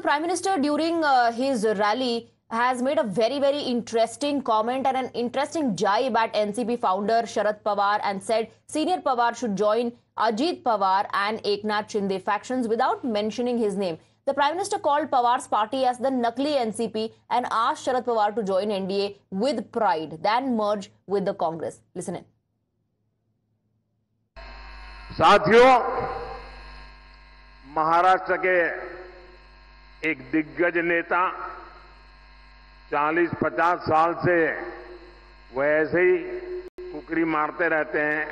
The Prime Minister during his rally has made a very interesting comment and an interesting jibe at NCP founder Sharad Pawar and said Senior Pawar should join Ajit Pawar and Eknath Shinde factions without mentioning his name. The Prime Minister called Pawar's party as the Nakli NCP and asked Sharad Pawar to join NDA with pride, then merge with the Congress. Listen in. साथियों, महाराष्ट्र के एक दिग्गज नेता 40-50 साल से वो ऐसे ही कुकरी मारते रहते हैं।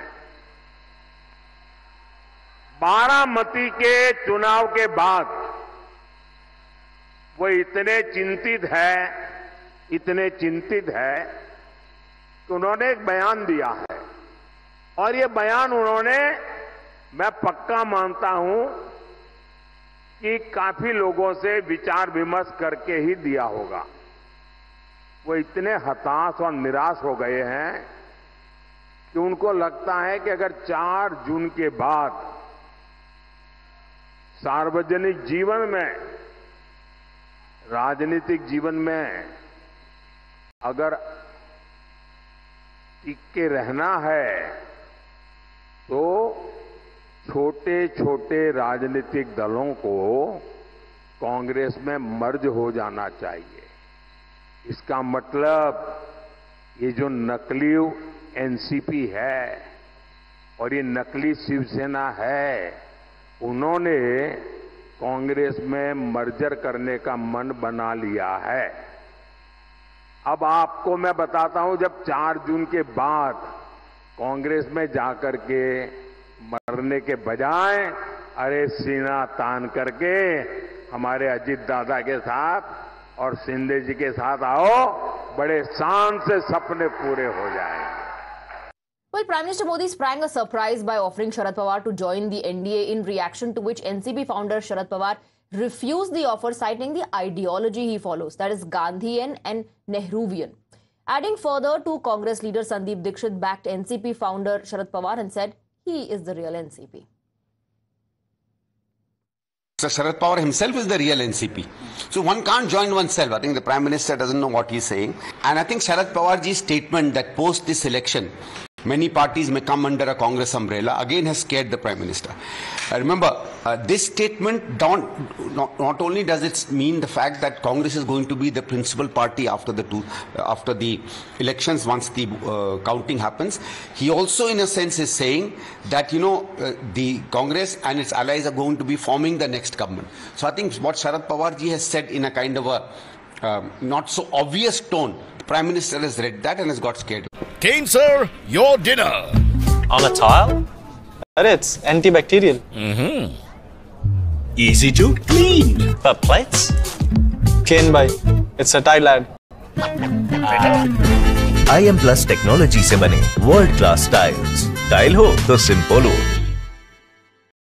बारामती के चुनाव के बाद वो इतने चिंतित है कि उन्होंने एक बयान दिया है और ये बयान उन्होंने, मैं पक्का मानता हूं कि काफी लोगों से विचार विमर्श करके ही दिया होगा। वो इतने हताश और निराश हो गए हैं कि उनको लगता है कि अगर 4 जून के बाद सार्वजनिक जीवन में, राजनीतिक जीवन में अगर टिक के रहना है तो छोटे छोटे राजनीतिक दलों को कांग्रेस में मर्ज हो जाना चाहिए। इसका मतलब ये जो नकली एनसीपी है और ये नकली शिवसेना है, उन्होंने कांग्रेस में मर्जर करने का मन बना लिया है। अब आपको मैं बताता हूं, जब 4 जून के बाद कांग्रेस में जाकर के मरने के बजाय अरे सीना तान करके हमारे अजीत दादा के साथ और शिंदे जी के साथ आओ, बड़े शान से सपने पूरे हो जाएंगे। Well, Prime Minister Modi sprang a surprise by offering Sharad Pawar to join the NDA, in reaction to which NCP founder Sharad Pawar refused the offer, citing the ideology he follows, that is Gandhian and Nehruvian. Adding further to Congress leader Sandeep Dixit backed NCP founder Sharad Pawar and said he is the real NCP. So Sharad Pawar himself is the real NCP. So one can't join oneself. I think the Prime Minister doesn't know what he's saying. And I think Sharad Pawarji's statement that post this election, many parties may come under a Congress umbrella, again has scared the Prime Minister. Remember, this statement not only does it mean the fact that Congress is going to be the principal party after the elections, once the counting happens, he also in a sense is saying that, you know, the Congress and its allies are going to be forming the next government. So I think what Sharad Pawarji has said in a kind of a not so obvious tone, the Prime Minister has read that and has got scared. Kane sir, your dinner. On a tile? It's antibacterial. Easy to clean. But plates? Kane bhai, it's a tile lad. IM Plus technology से बने world class tiles. Tile हो तो simple हो।